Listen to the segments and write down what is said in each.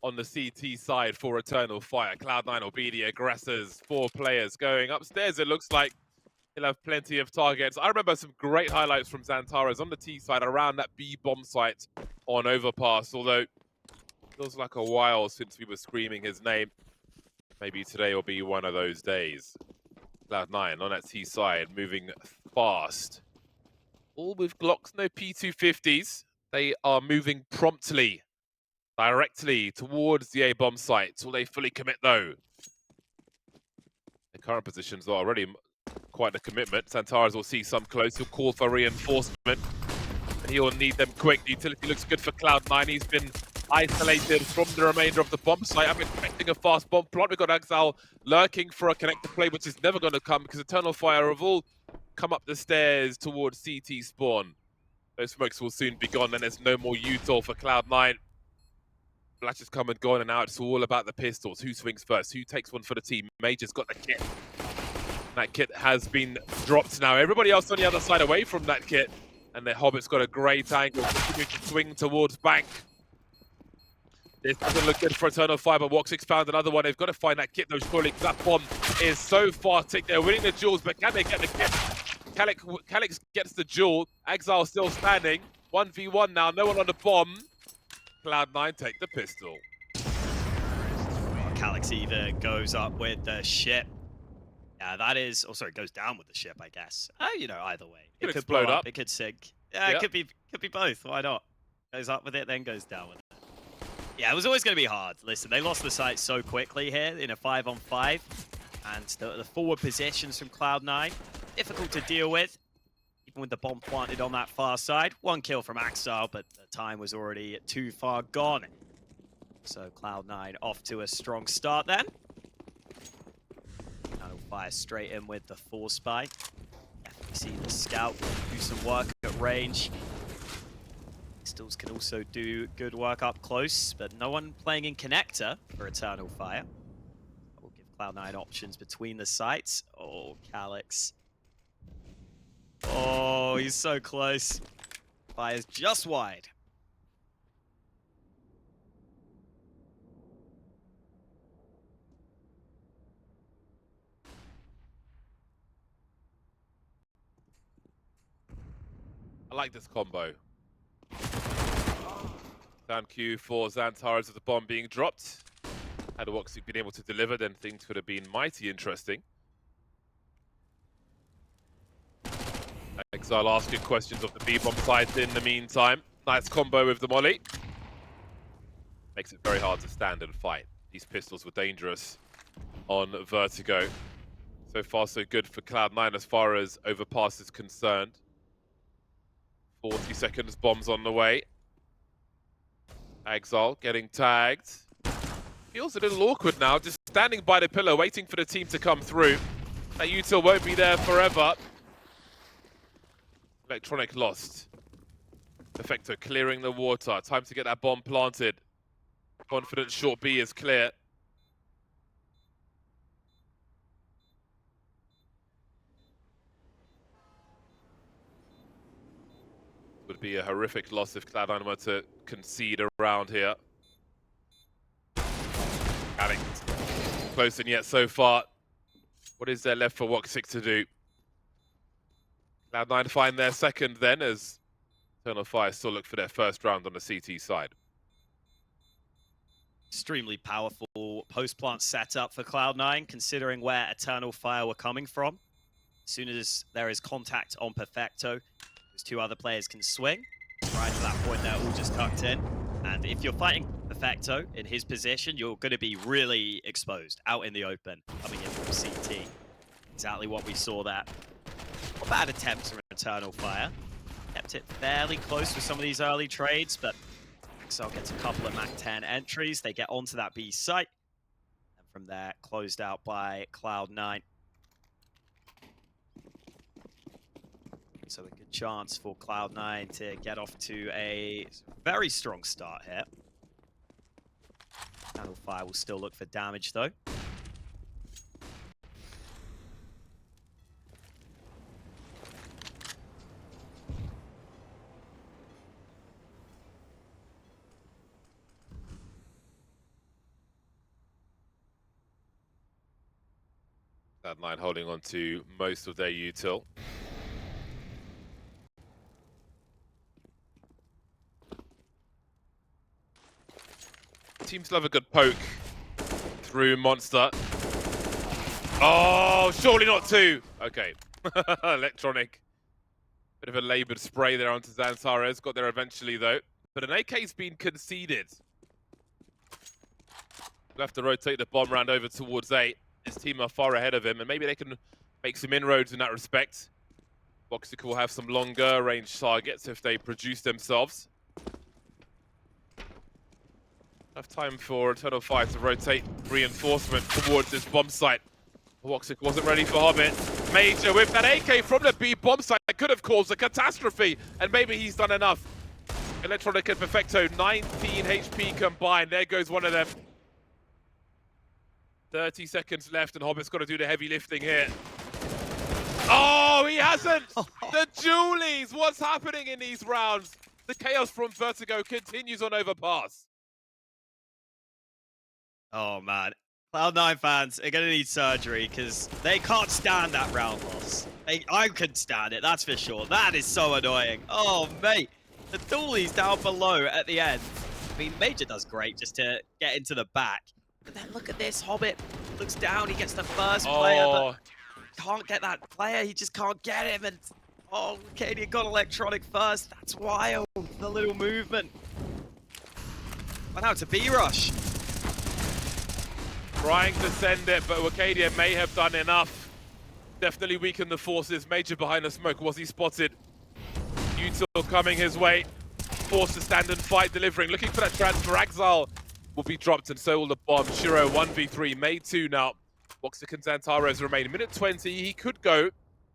on the CT side for Eternal Fire. Cloud9 will be the aggressors. 4 players going upstairs. It looks like he'll have plenty of targets. I remember some great highlights from Xantares on the T side around that B bomb site on Overpass, although it feels like a while since we were screaming his name. Maybe today will be one of those days. Cloud9 on that T side, moving fast. All with Glocks, no P250s. They are moving promptly, directly towards the A-bomb site. Will they fully commit, though? The current positions are already quite a commitment. Xantares will see some close. He'll call for reinforcement, and he will need them quick. The utility looks good for Cloud9. He's been isolated from the remainder of the bomb site. I'm expecting a fast bomb plant. We've got Exile lurking for a connector play, which is never going to come because Eternal Fire have all come up the stairs towards CT spawn. Those smokes will soon be gone, and there's no more util for Cloud9. Flash has come and gone, and now it's all about the pistols. Who swings first? Who takes one for the team? Major's got the kit. That kit has been dropped now. Everybody else on the other side away from that kit. And the Hobbit's got a great angle. Continuing to swing towards Bank. This doesn't look good for Eternal Fire, but woxic found another one. They've got to find that kit, though, surely, because that bomb is so far ticked. They're winning the duels, but can they get the kit? Calix gets the duel. Exile still standing. 1v1 now. No one on the bomb. Cloud9 take the pistol. Calix either goes up with the ship. Yeah, that is... Oh, sorry, goes down with the ship, I guess. You know, either way. It could blow blow up. It could sink. Yeah, Yep. it could be both. Why not? Goes up with it, then goes down with it. Yeah, it was always going to be hard. Listen, they lost the site so quickly here in a 5-on-5. And the forward positions from Cloud9, difficult to deal with. Even with the bomb planted on that far side. 1 kill from Axile, but the time was already too far gone. So Cloud9 off to a strong start then. Now he'll fire straight in with the 4 spy. Definitely see the scout do some work at range. Pistols can also do good work up close, but no one playing in connector for Eternal Fire. We'll give Cloud9 options between the sites. Oh, Calix. Oh, he's so close. Fires just wide. I like this combo. Down Q for Xantares with the bomb being dropped. Had woxic been able to deliver, then things could have been mighty interesting. Exile asking questions of the B-bomb site in the meantime. Nice combo with the molly. Makes it very hard to stand and fight. These pistols were dangerous on Vertigo. So far, so good for Cloud9 as far as Overpass is concerned. 40 seconds, bombs on the way. Exile getting tagged. Feels a little awkward now, just standing by the pillar, waiting for the team to come through. That util won't be there forever. Electronic lost. Perfecto clearing the water. Time to get that bomb planted. Confident short B is clear. Would be a horrific loss if Cloud9 were to concede around here. Alex, close and yet so far. What is there left for woxic to do? Cloud9 find their second then, as Eternal Fire still look for their first round on the CT side. Extremely powerful post-plant setup for Cloud9, considering where Eternal Fire were coming from. As soon as there is contact on Perfecto, those 2 other players can swing. Right to that point, they're all just tucked in. And if you're fighting Perfecto in his position, you're going to be really exposed, out in the open, coming in from CT. Exactly what we saw there. Not bad attempts from Eternal Fire. Kept it fairly close with some of these early trades, but Axel gets a couple of Mac 10 entries. They get onto that B site. And from there, closed out by Cloud9. So a good chance for Cloud9 to get off to a very strong start here. Eternal Fire will still look for damage, though. Cloud9 holding on to most of their util. Teams love a good poke through Monster. Oh, surely not two. Okay. Electronic. Bit of a laboured spray there onto Xantares. Got there eventually, though. But an AK's been conceded. We'll have to rotate the bomb round over towards A. His team are far ahead of him, and maybe they can make some inroads in that respect. woxic will have some longer range targets if they produce themselves. Enough time for Eternal Fire to rotate reinforcement towards this bomb site. woxic wasn't ready for Hobbit. Major with that AK from the B bomb site that could have caused a catastrophe, and maybe he's done enough. Electronic and Perfecto, 19 HP combined. There goes one of them. 30 seconds left, and Hobbit's got to do the heavy lifting here. Oh, he hasn't! The Julies! What's happening in these rounds? The chaos from Vertigo continues on Overpass. Oh man, Cloud9 fans are gonna need surgery because they can't stand that round loss. I couldn't stand it, that's for sure. That is so annoying. Oh mate, the dualies down below at the end. I mean, Major does great just to get into the back. But then look at this, Hobbit looks down, he gets the first player, but can't get that player, he just can't get him. And oh, Katie got Electronic first, that's wild, the little movement. But now it's a B-rush. Trying to send it, but Wakadia may have done enough. Definitely weakened the forces. Major behind the smoke. Was he spotted? util coming his way. Forced to stand and fight, delivering. Looking for that transfer. Exile will be dropped, and so will the bomb. Shiro 1v3, made 2 now. woxic and Xantares remain. Minute 20, he could go.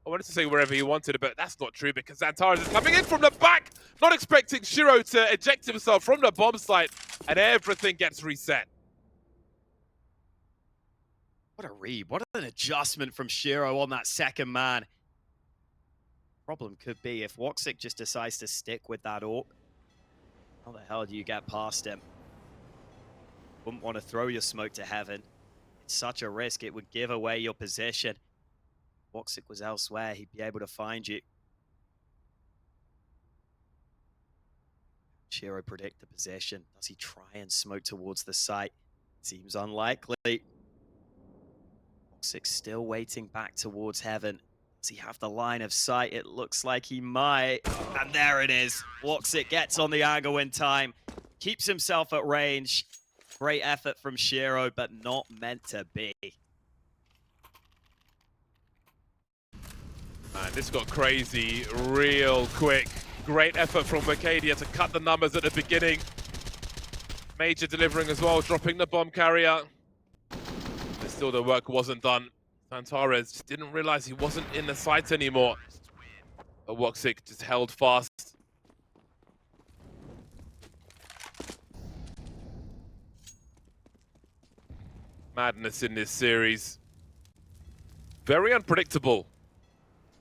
I wanted to say wherever he wanted, but that's not true because Xantares is coming in from the back. Not expecting Shiro to eject himself from the bomb site, and everything gets reset. What a read. What an adjustment from Shiro on that second man. Problem could be if woxic just decides to stick with that AWP. How the hell do you get past him? Wouldn't want to throw your smoke to heaven. It's such a risk. It would give away your position. woxic was elsewhere. He'd be able to find you. Shiro predict the position. Does he try and smoke towards the site? Seems unlikely. woxic still waiting back towards heaven. Does he have the line of sight? It looks like he might. And there it is. woxic gets on the angle in time. Keeps himself at range. Great effort from Shiro, but not meant to be. Man, this got crazy real quick. Great effort from Wakadia to cut the numbers at the beginning. Major delivering as well, dropping the bomb carrier. But still the work wasn't done. Xantares just didn't realize he wasn't in the site anymore. But woxic just held fast. Madness in this series. Very unpredictable.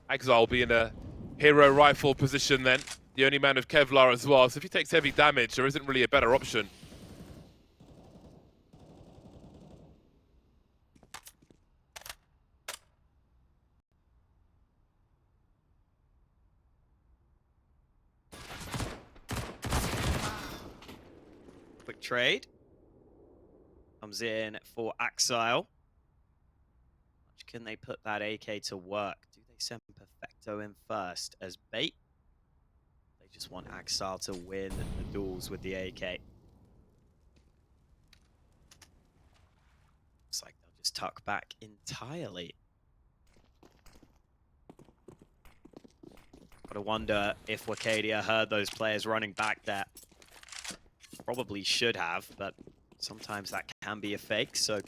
Exile will be in a hero rifle position then. The only man with Kevlar as well. So if he takes heavy damage, there isn't really a better option. Quick trade. Comes in for Axile. Can they put that AK to work? Do they send Perfecto in first as bait? They just want Axile to win the duels with the AK. Looks like they'll just tuck back entirely. Gotta wonder if Wakadia heard those players running back there. Probably should have, but sometimes that can be a fake, so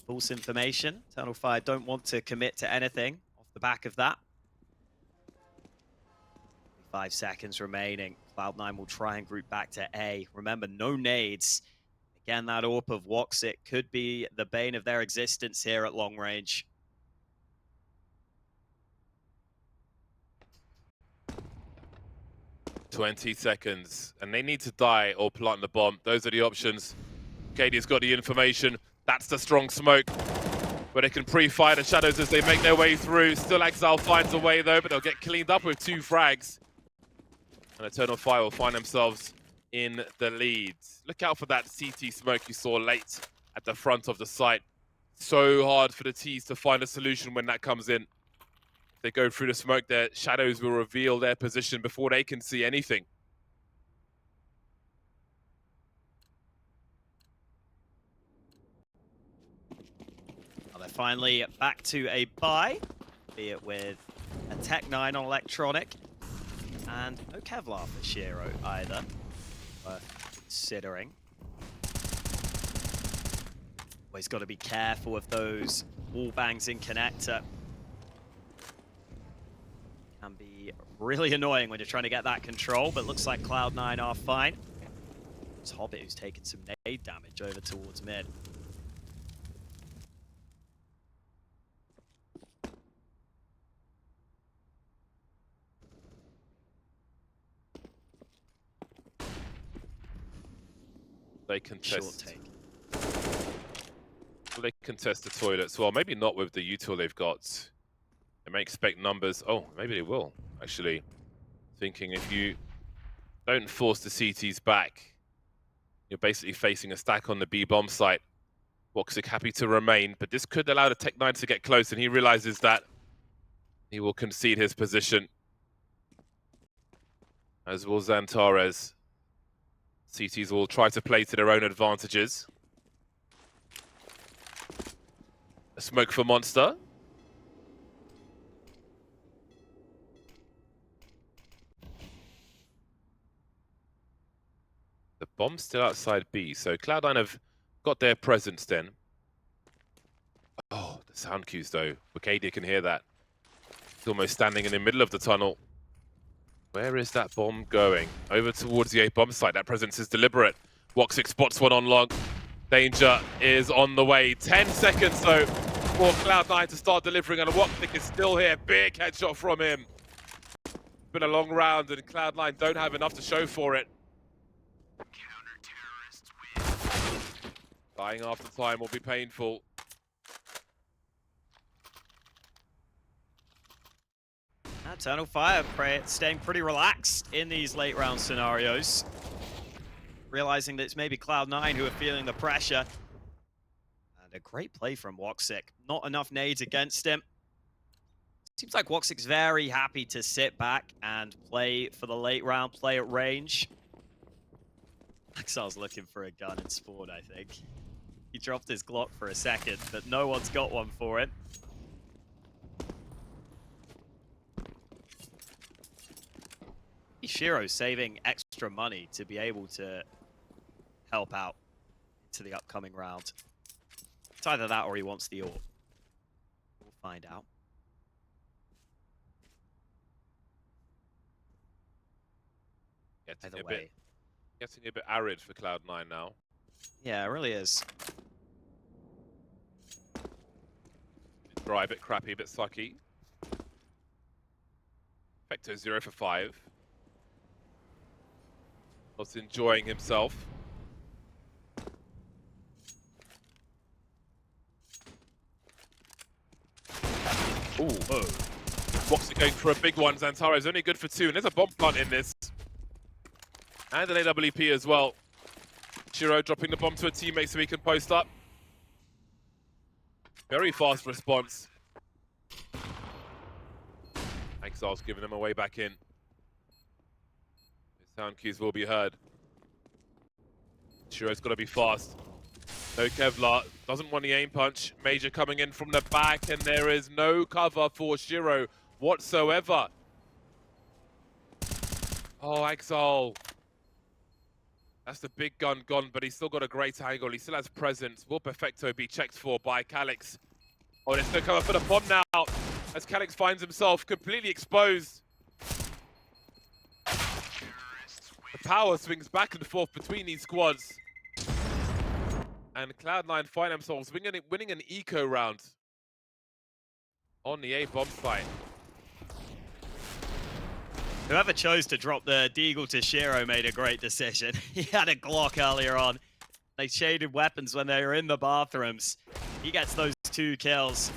false information. Eternal Fire don't want to commit to anything off the back of that. 5 seconds remaining. Cloud9 will try and group back to A. Remember, no nades. Again, that AWP of woxic could be the bane of their existence here at long range. "20 seconds, and they need to die or plant the bomb. Those are the options. Wakadia has got the information. That's the strong smoke. But they can pre-fire the shadows as they make their way through. Still Exile finds a way though, but they'll get cleaned up with 2 frags. And Eternal Fire will find themselves in the lead. Look out for that CT smoke you saw late at the front of the site. So hard for the T's to find a solution when that comes in. If they go through the smoke, their shadows will reveal their position before they can see anything. Well, they're finally back to a buy, be it with a Tech 9 on Electronic, and no Kevlar for Shiro either. Worth considering. Always got to be careful of those wall bangs in connector. Can be really annoying when you're trying to get that control, but looks like Cloud9 are fine. It's Hobbit who's taken some nade damage over towards mid. They contest. Short take. Well, they contest the toilets. Well, maybe not with the util they've got. They may expect numbers. Oh, maybe they will, actually. Thinking if you don't force the CTs back, you're basically facing a stack on the B bomb site. woxic happy to remain, but this could allow the Tech 9 to get close, and he realizes that he will concede his position. As will Xantares. CTs will try to play to their own advantages. A smoke for Monster. The bomb's still outside B, so Cloud9 have got their presence then. Oh, the sound cues though. Wicadia can hear that. He's almost standing in the middle of the tunnel. Where is that bomb going? Over towards the A bomb site. That presence is deliberate. woxic spots one on long. Danger is on the way. 10 seconds though for Cloud9 to start delivering, and woxic is still here. Big headshot from him. It's been a long round, and Cloud9 don't have enough to show for it. Dying after time will be painful. Eternal Fire staying pretty relaxed in these late round scenarios. Realizing that it's maybe Cloud9 who are feeling the pressure. And a great play from woxic. Not enough nades against him. Seems like woxic's very happy to sit back and play for the late round, play at range. Exile's looking for a gun in spawn, I think. He dropped his Glock for a second, but no one's got one for him. Shiro saving extra money to be able to help out into the upcoming round. It's either that or he wants the AWP. We'll find out. Getting a bit arid for Cloud9 now. Yeah, it really is. Bit dry, a bit crappy, a bit sucky. Vector 0 for 5. Was enjoying himself. Ooh. Oh. woxic going for a big one. Xantares only good for 2, and there's a bomb plant in this. And an AWP as well. Shiro dropping the bomb to a teammate so he can post up. Very fast response. Exile's giving him a way back in. Sound cues will be heard. Shiro's got to be fast. No Kevlar. Doesn't want the aim punch. Major coming in from the back, and there is no cover for Shiro whatsoever. Oh, Exile. That's the big gun gone, but he's still got a great angle. He still has presence. Will Perfecto be checked for by Calix? Oh, they're still coming for the bomb now, as Calix finds himself completely exposed. The power swings back and forth between these squads. And Cloud9 find themselves winning an eco round on the A bomb site. Whoever chose to drop the Deagle to Shiro made a great decision. He had a Glock earlier on. They shaded weapons when they were in the bathrooms. He gets those 2 kills.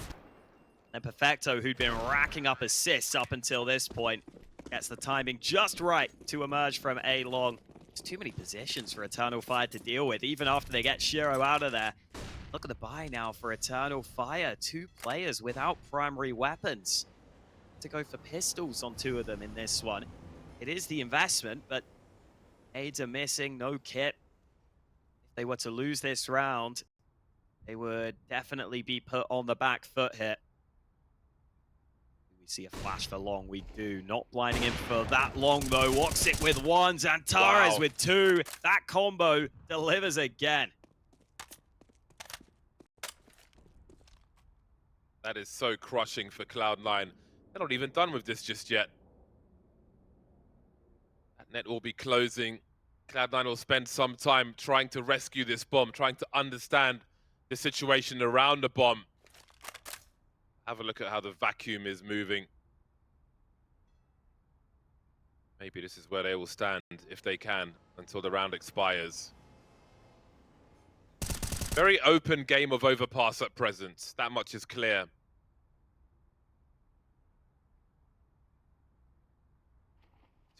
And Perfecto, who'd been racking up assists up until this point, gets the timing just right to emerge from A long. There's too many positions for Eternal Fire to deal with, even after they get Shiro out of there. Look at the buy now for Eternal Fire. 2 players without primary weapons. To go for pistols on 2 of them in this one. It is the investment, but aids are missing, no kit. If they were to lose this round, they would definitely be put on the back foot here. We see a flash for long, we do. Not blinding him for that long though. woxic with 1, Xantares with 2. That combo delivers again. That is so crushing for Cloud9. They're not even done with this just yet. That net will be closing. Cloud9 will spend some time trying to rescue this bomb, trying to understand the situation around the bomb. Have a look at how the vacuum is moving. Maybe this is where they will stand, if they can, until the round expires. Very open game of Overpass at present. That much is clear.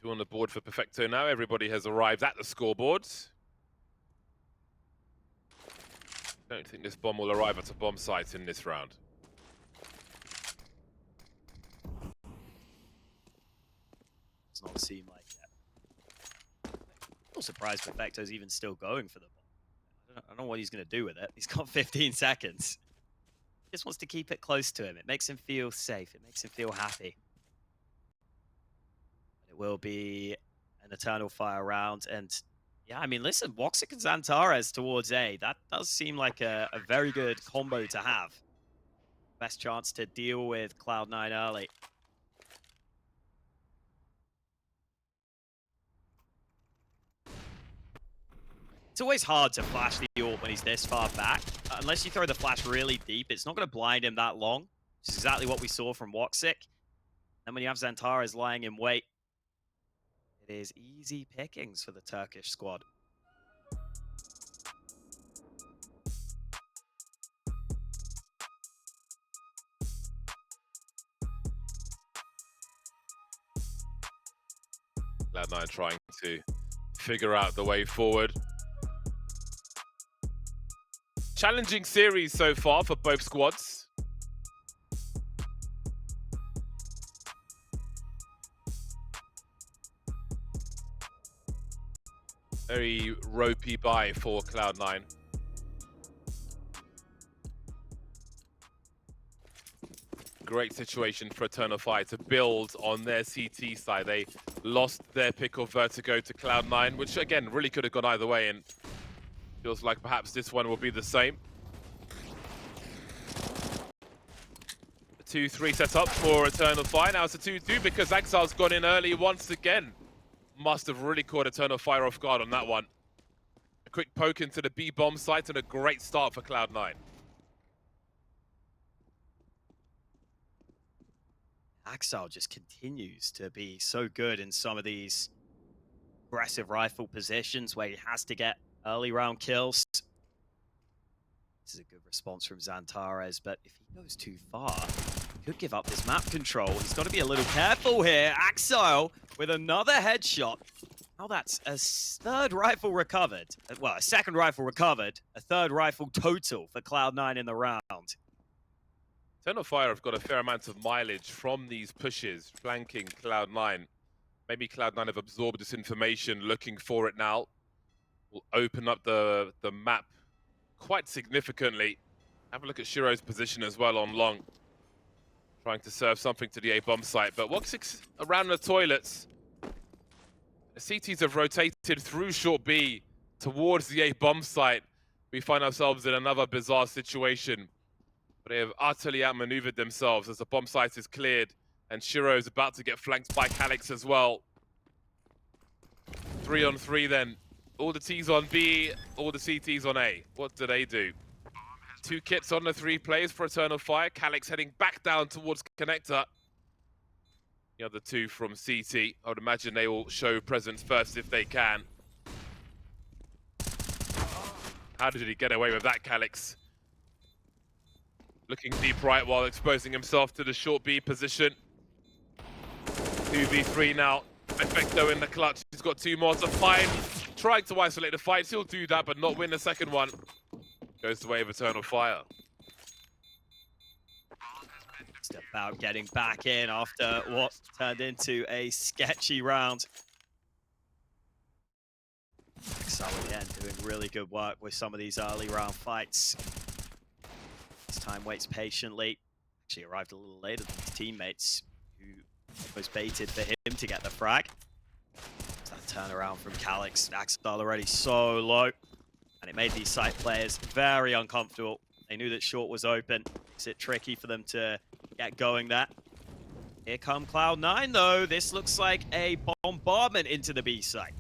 Two on the board for Perfecto now. Everybody has arrived at the scoreboards. Don't think this bomb will arrive at a bomb site in this round. Does not seem like that. I'm surprised Perfecto's even still going for the bomb. I don't know what he's going to do with it. He's got 15 seconds. He just wants to keep it close to him. It makes him feel safe. It makes him feel happy. It will be an Eternal Fire round. And yeah, I mean, listen, woxic and Xantares towards A. That does seem like a very good combo to have. Best chance to deal with Cloud9 early. It's always hard to flash the ult when he's this far back. Unless you throw the flash really deep, it's not going to blind him that long, which is exactly what we saw from woxic. And when you have Xantares lying in wait, it is easy pickings for the Turkish squad. Cloud9 trying to figure out the way forward. Challenging series so far for both squads. Very ropey buy for Cloud9. Great situation for Eternal Fire to build on their CT side. They lost their pick of Vertigo to Cloud9, which again really could have gone either way, and feels like perhaps this one will be the same. The 2-3 set up for Eternal Fire. Now it's a 2-2 because Exile's gone in early once again. Must have really caught Eternal Fire off guard on that one. A quick poke into the B bomb site and a great start for Cloud9. Exile just continues to be so good in some of these aggressive rifle positions where he has to get early round kills. This is a good response from Xantares, but if he goes too far, he could give up this map control. He's got to be a little careful here. Exile with another headshot. Now that's a third rifle recovered. Well, a second rifle recovered, a third rifle total for Cloud9 in the round. Eternal Fire have got a fair amount of mileage from these pushes, flanking Cloud9. Maybe Cloud9 have absorbed this information, looking for it now. Will open up the map quite significantly. Have a look at Shiro's position as well on long. Trying to serve something to the A bomb site, but woxic's around the toilets. The CTs have rotated through short B towards the A bomb site. We find ourselves in another bizarre situation. But they have utterly outmaneuvered themselves as the bomb site is cleared, and Shiro is about to get flanked by Calix as well. 3 on 3 then. All the T's on B, all the CTs on A. What do they do? 2 kits on the 3 players for Eternal Fire. Calix heading back down towards Connector. The other 2 from CT. I would imagine they will show presence first if they can. How did he get away with that, Calix? Looking deep right while exposing himself to the short B position. 2v3 now. Perfecto in the clutch. He's got 2 more to find. Trying to isolate the fights. He'll do that, but not win the second one. Goes the way of Eternal Fire. Just about getting back in after what turned into a sketchy round. So again, doing really good work with some of these early round fights. This time waits patiently. Actually arrived a little later than his teammates, who was baited for him to get the frag. That turnaround from Calix. Axel already so low. And it made these site players very uncomfortable. They knew that short was open. Makes it tricky for them to get going there. Here come Cloud9 though. This looks like a bombardment into the B site.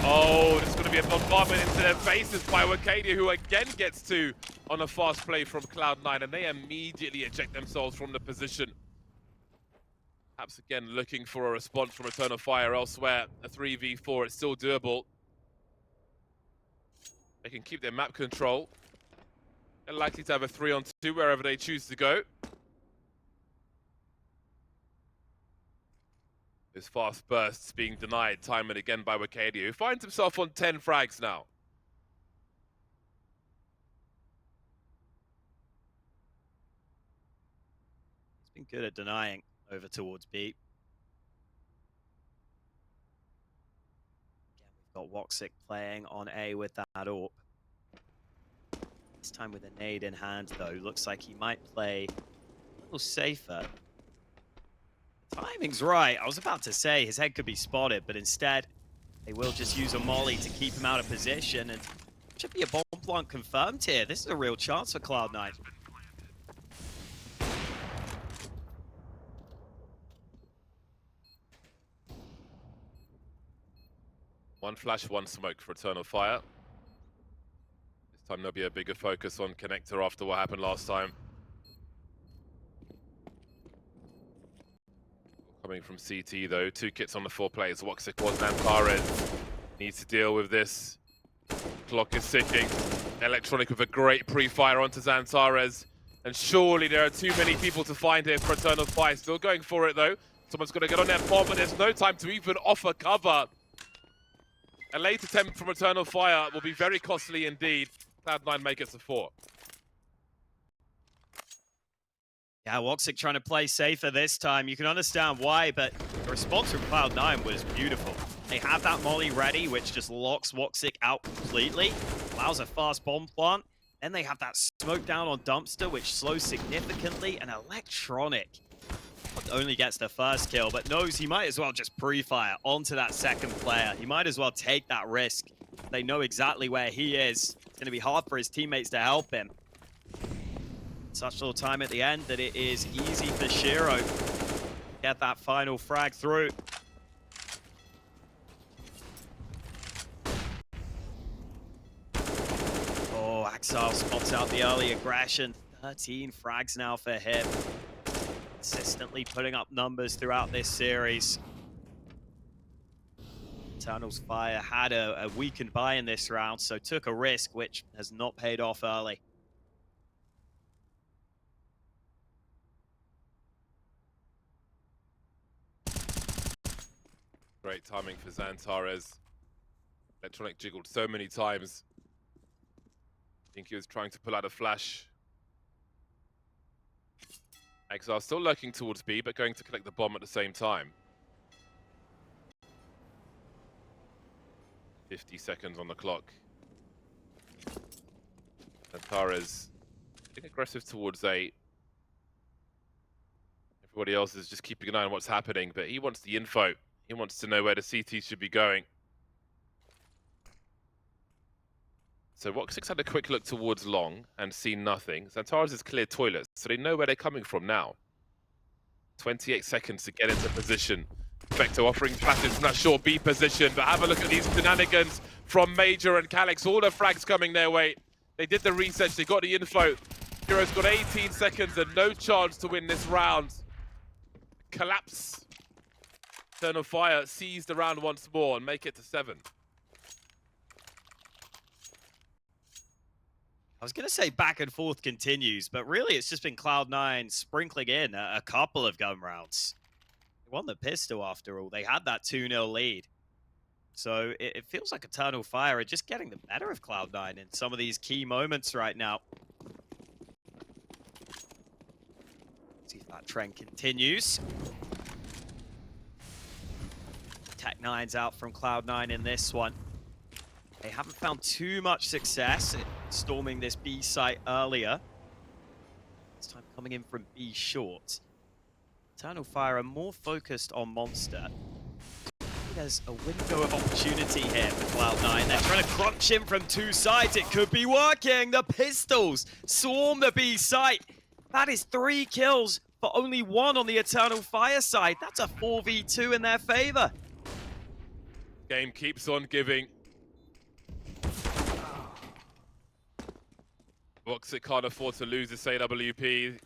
Oh, there's going to be a bombardment into their faces by woxic, who again gets 2 on a fast play from Cloud9, and they immediately eject themselves from the position. Perhaps again looking for a response from Eternal Fire elsewhere. A 3v4, it's still doable. They can keep their map control. They're likely to have a 3-on-2 wherever they choose to go. His fast bursts being denied time and again by woxic, who finds himself on 10 frags now. He's been good at denying over towards B. Again, we've got woxic playing on A with that AWP. This time with a nade in hand, though. Looks like he might play a little safer. Timing's right. I was about to say his head could be spotted, but instead they will just use a molly to keep him out of position, and should be a bomb plant confirmed here. This is a real chance for Cloud9. One flash, one smoke for Eternal Fire. This time there'll be a bigger focus on Connector after what happened last time. Coming from CT though, 2 kits on the 4 players. woxic was Zantares. Needs to deal with this. Clock is ticking. Electronic with a great pre-fire onto Zantares. And surely there are too many people to find here for Eternal Fire. Still going for it though. Someone's going to get on their bomb, but there's no time to even offer cover. A late attempt from Eternal Fire will be very costly indeed. Cloud9 make it to 4. Yeah, woxic trying to play safer this time. You can understand why, but the response from Cloud9 was beautiful. They have that molly ready, which just locks woxic out completely, allows a fast bomb plant. Then they have that smoke down on Dumpster, which slows significantly, and Electronic not only gets the first kill, but knows he might as well just pre-fire onto that second player. He might as well take that risk. They know exactly where he is. It's going to be hard for his teammates to help him. Such little time at the end that it is easy for Shiro to get that final frag through. Oh, Axel spots out the early aggression. 13 frags now for him. Consistently putting up numbers throughout this series. Eternal's Fire had a weakened buy in this round, so took a risk, which has not paid off early. Great timing for Zantares. Electronic jiggled so many times. I think he was trying to pull out a flash. Exile still lurking towards B, but going to collect the bomb at the same time. 50 seconds on the clock. Zantares getting aggressive towards A. Everybody else is just keeping an eye on what's happening, but he wants the info. He wants to know where the CT should be going. So woxic had a quick look towards long and seen nothing. Zantares has cleared toilets, so they know where they're coming from now. 28 seconds to get into position. Perfecto offering flashes from that short B position, but have a look at these shenanigans from Major and Calix. All the frags coming their way. They did the research, they got the info. Hero's got 18 seconds and no chance to win this round. Collapse. Eternal Fire seize the round once more and make it to 7. I was going to say back and forth continues, but really it's just been Cloud9 sprinkling in a couple of gun rounds. They won the pistol after all. They had that 2-0 lead. So it feels like Eternal Fire are just getting the better of Cloud9 in some of these key moments right now. See if that trend continues. Tech9's out from Cloud9 in this one. They haven't found too much success at storming this B site earlier. This time coming in from B short. Eternal Fire are more focused on Monster. There's a window of opportunity here for Cloud9. They're trying to crunch him from two sides. It could be working. The pistols swarm the B site. That is 3 kills for only 1 on the Eternal Fire side. That's a 4v2 in their favor. Game keeps on giving. woxic can't afford to lose this AWP.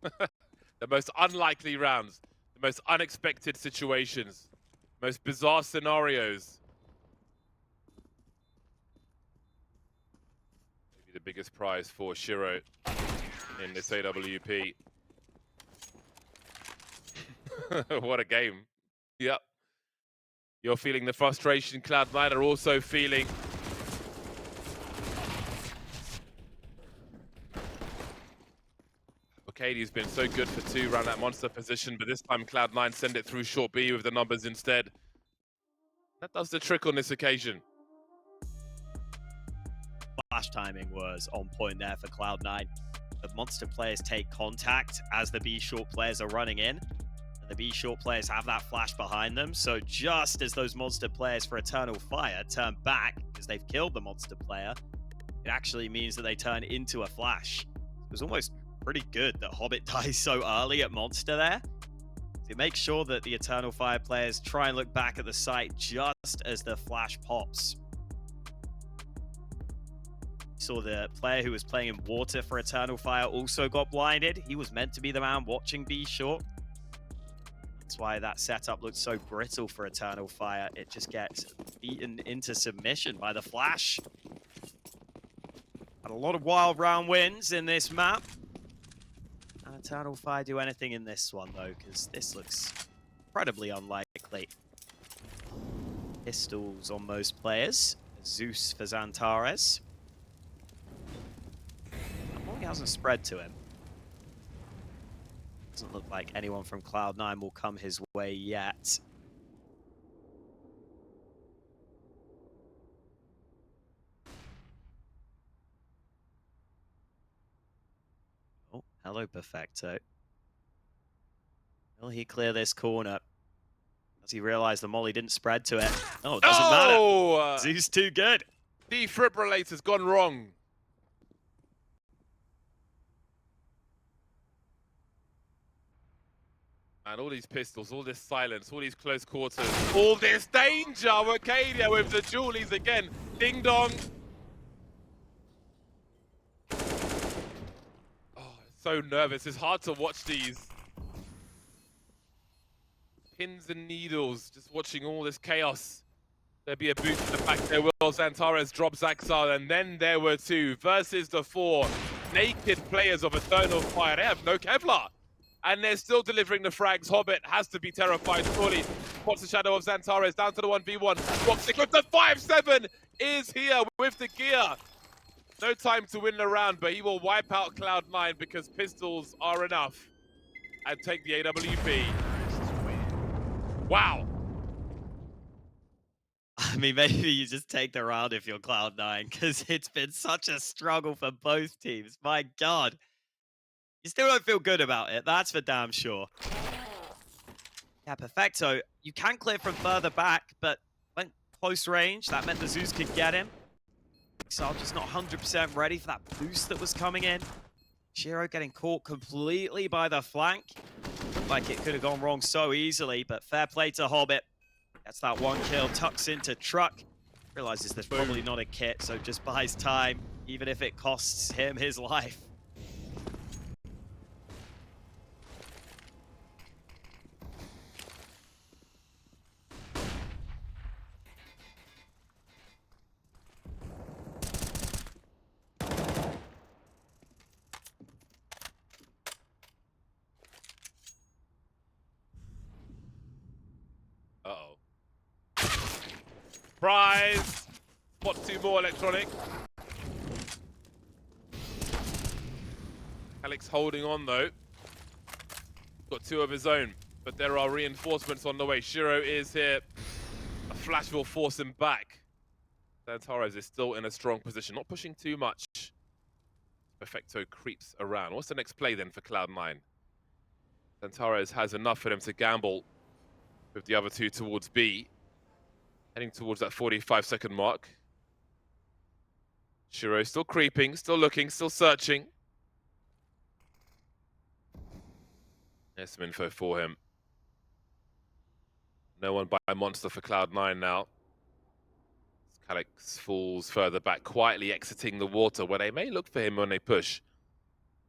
The most unlikely rounds, the most unexpected situations, most bizarre scenarios. Maybe the biggest prize for Shiro in this AWP. What a game. Yep. You're feeling the frustration Cloud9 are also feeling. Katie's been so good for 2 around that monster position, but this time Cloud9 send it through short B with the numbers instead. That does the trick on this occasion. Flash timing was on point there for Cloud9. The monster players take contact as the B short players are running in, and the B short players have that flash behind them. So just as those monster players for Eternal Fire turn back because they've killed the monster player, it actually means that they turn into a flash. It was almost pretty good that Hobbit dies so early at Monster there. It makes sure that the Eternal Fire players try and look back at the site just as the flash pops. Saw the player who was playing in water for Eternal Fire also got blinded. He was meant to be the man watching B short. That's why that setup looked so brittle for Eternal Fire. It just gets beaten into submission by the flash. Had a lot of wild round wins in this map. Eternal Fire do anything in this one, though, because this looks incredibly unlikely. Pistols on most players. Zeus for Xantares. He hasn't spread to him. Doesn't look like anyone from Cloud9 will come his way yet. Oh, hello, Perfecto. Will he clear this corner? Does he realize the molly didn't spread to it? Oh, it doesn't matter. Zeus too good. Defibrillator's gone wrong. And all these pistols, all this silence, all these close quarters, all this danger. Arcadia with the Julies again. Ding dong. So nervous. It's hard to watch these. Pins and needles, just watching all this chaos. There'd be a boot to the back there. Will Xantares drop Zaxar, and then there were 2 versus the 4 naked players of Eternal Fire. They have no Kevlar, and they're still delivering the frags. Hobbit has to be terrified, surely. Spots the shadow of Xantares down to the 1v1. woxic with the 5-7 is here with the gear. No time to win the round, but he will wipe out Cloud9 because pistols are enough and take the AWP. Wow. I mean, maybe you just take the round if you're Cloud9, because it's been such a struggle for both teams. My God. You still don't feel good about it, that's for damn sure. Yeah, Perfecto, you can clear from further back, but went close range. That meant the Zeus could get him. So just not 100% ready for that boost that was coming in. Shiro getting caught completely by the flank. Looked like it could have gone wrong so easily, but fair play to Hobbit. Gets that 1 kill, tucks into truck. Realizes there's probably not a kit, so just buys time, even if it costs him his life. Surprise! Spot 2 more electronic. Alex holding on though. Got 2 of his own, but there are reinforcements on the way. Shiro is here. A flash will force him back. Santares is still in a strong position, not pushing too much. Perfecto creeps around. What's the next play then for Cloud9? Santares has enough for them to gamble with the other 2 towards B. Heading towards that 45-second mark. Shiro still creeping, still looking, still searching. There's some info for him. No one by monster for Cloud9 now. Alex falls further back, quietly exiting the water where they may look for him when they push.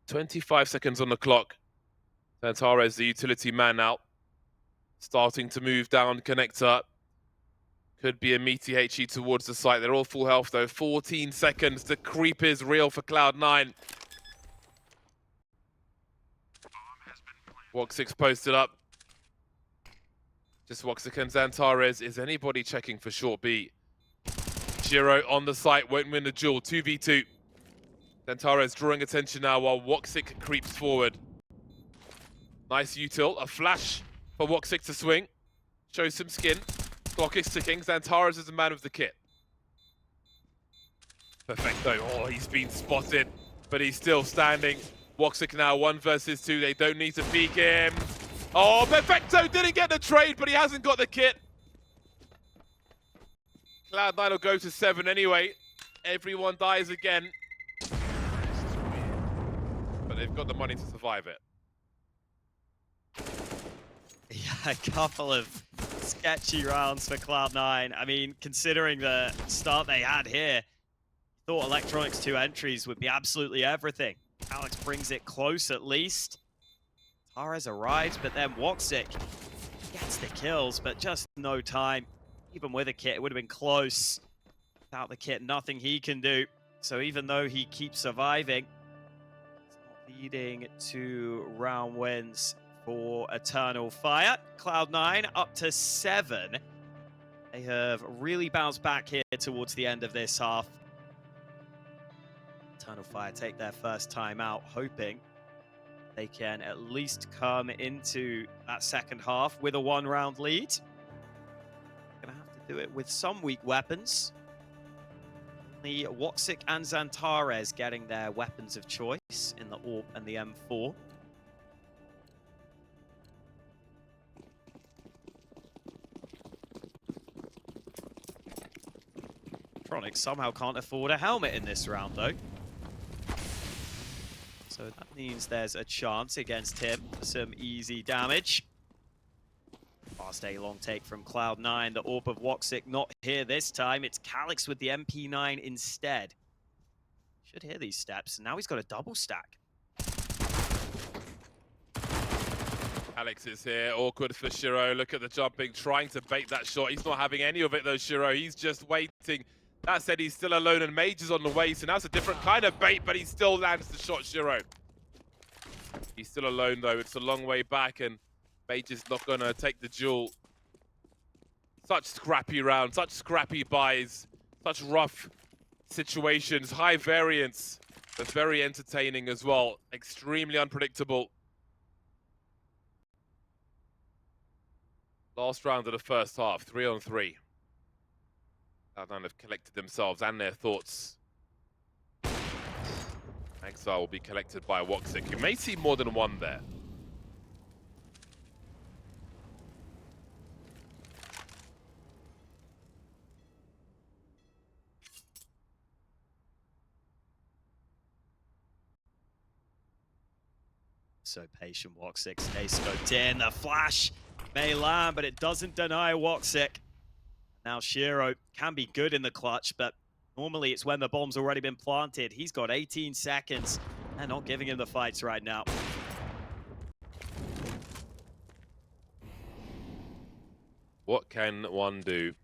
25 seconds on the clock. Santares, the utility man now. Starting to move down connector. Could be a meaty HE towards the site. They're all full health though. 14 seconds. The creep is real for Cloud9. woxic posted up. Just woxic and Santares. Is anybody checking for short B? Shiro on the site, won't win the duel. 2v2. Santares drawing attention now while woxic creeps forward. Nice util. A flash for woxic to swing. Shows some skin. Clock is ticking. Santares is the man of the kit. Perfecto. Oh, he's been spotted, but he's still standing. woxic now 1 versus 2. They don't need to peek him. Oh, Perfecto didn't get the trade, but he hasn't got the kit. Cloud9 will go to 7 anyway. Everyone dies again. But they've got the money to survive it. Yeah, a couple of sketchy rounds for Cloud9. I mean, considering the start they had here, thought Electronics 2 entries would be absolutely everything. Alex brings it close at least. Tares arrives, but then woxic gets the kills, but just no time. Even with a kit, it would have been close. Without the kit, nothing he can do. So even though he keeps surviving, it's not leading to round wins for Eternal Fire. Cloud9 up to 7. They have really bounced back here towards the end of this half. Eternal Fire take their first time out, hoping they can at least come into that second half with a 1-round lead. Gonna have to do it with some weak weapons. The woxic and Santares getting their weapons of choice in the AWP and the M4. Electronics somehow can't afford a helmet in this round though. So that means there's a chance against him for some easy damage. Fast A-long take from Cloud9. The AWP of woxic not here this time. It's Calix with the MP9 instead. Should hear these steps. Now he's got a double stack. Alex is here. Awkward for Shiro. Look at the jumping, trying to bait that shot. He's not having any of it though, Shiro. He's just waiting. That said, he's still alone and Mage's on the way, so now it's a different kind of bait, but he still lands the shot, Shiro. He's still alone though. It's a long way back and Mage is not gonna take the duel. Such scrappy rounds, such scrappy buys, such rough situations, high variance, but very entertaining as well. Extremely unpredictable. Last round of the first half, 3-on-3. Cloud9 have collected themselves and their thoughts. Exile will be collected by woxic. You may see more than one there. So patient woxic, stay scoped in. The flash may land, but it doesn't deny woxic. Now Shiro can be good in the clutch, but normally it's when the bomb's already been planted. He's got 18 seconds. They're not giving him the fights right now. What can one do?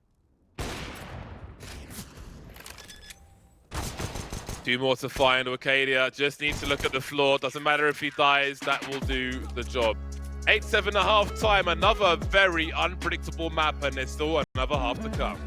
2 more to find. Arcadia just needs to look at the floor. Doesn't matter if he dies, that will do the job. 8-7 half time, another very unpredictable map, and there's still another half to come.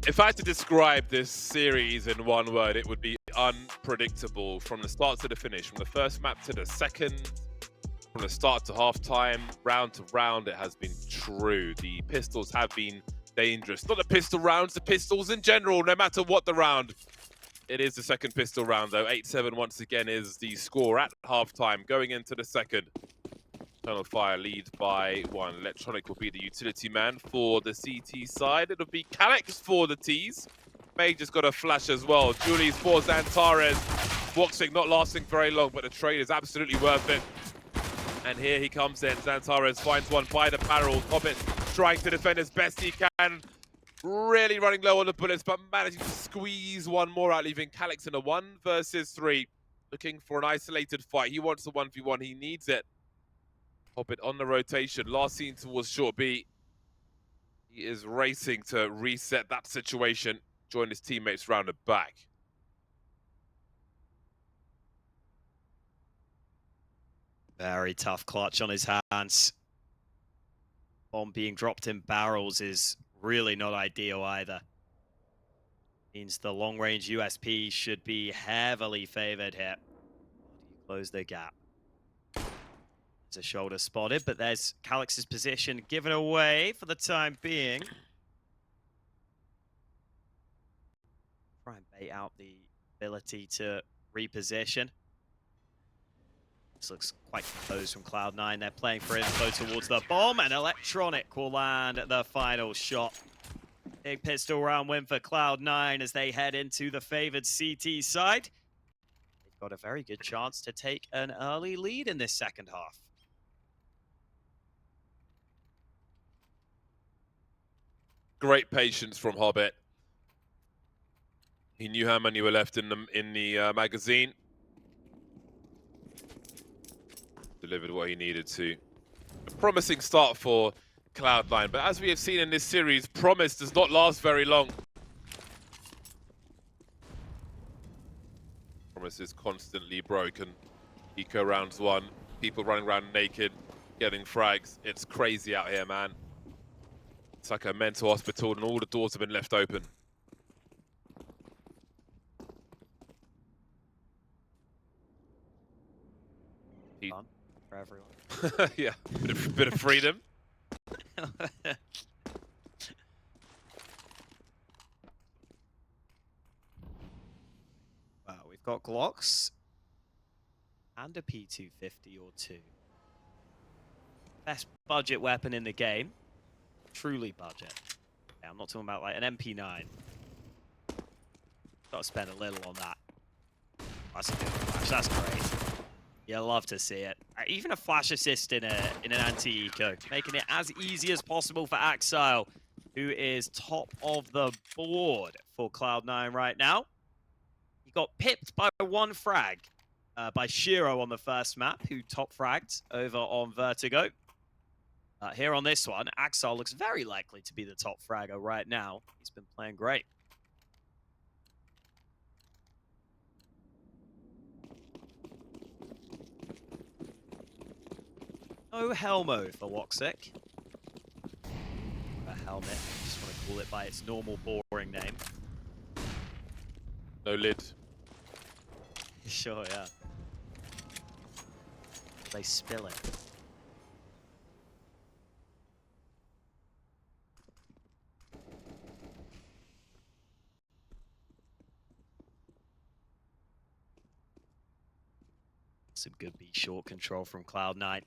If I had to describe this series in one word, it would be unpredictable from the start to the finish. From the first map to the second, from the start to halftime, round to round, it has been true. The pistols have been dangerous. Not the pistol rounds, the pistols in general, no matter what the round. It is the second pistol round, though. 8-7 once again is the score at halftime. Going into the second. Eternal Fire leads by 1. Electronic will be the utility man for the CT side. It'll be Calix for the Ts. May just got a flash as well. Julius for Xantares. woxic not lasting very long, but the trade is absolutely worth it. And here he comes in. Xantares finds one by the barrel. Hobbit trying to defend as best he can. Really running low on the bullets, but managing to squeeze one more out, leaving Calix in a 1 versus 3. Looking for an isolated fight. He wants the 1v1. He needs it. Hobbit on the rotation. Last seen towards short B. He is racing to reset that situation. Join his teammates round the back. Very tough clutch on his hands. Bomb being dropped in barrels is really not ideal either. Means the long-range USP should be heavily favored here. How do you close the gap? There's a shoulder spotted, but there's Calix's position given away for the time being. Try and bait out the ability to reposition. This looks quite composed from Cloud9. They're playing for info towards the bomb, and Electronic will land the final shot. Big pistol round win for Cloud9 as they head into the favored CT side. They've got a very good chance to take an early lead in this second half. Great patience from Hobbit. He knew how many were left in the magazine. Delivered what he needed to. A promising start for Cloud9, but as we have seen in this series, promise does not last very long. Promise is constantly broken. Eco rounds 1, people running around naked, getting frags. It's crazy out here, man. It's like a mental hospital and all the doors have been left open. Fun for everyone. Yeah, bit of freedom. Wow, we've got Glocks and a P250 or 2. Best budget weapon in the game. Truly budget. Yeah, I'm not talking about like an MP9. Got to spend a little on that. That's a good flash. That's great. You love to see it. Even a flash assist in an anti-eco, making it as easy as possible for Axile, who is top of the board for Cloud9 right now. He got pipped by 1 frag by Shiro on the first map, who top fragged over on Vertigo. Here on this one, Axile looks very likely to be the top fragger right now. He's been playing great. No Helmo for woxic. A helmet, I just want to call it by its normal boring name. No lid. Sure, yeah. They spill it. Some good B short control from Cloud9.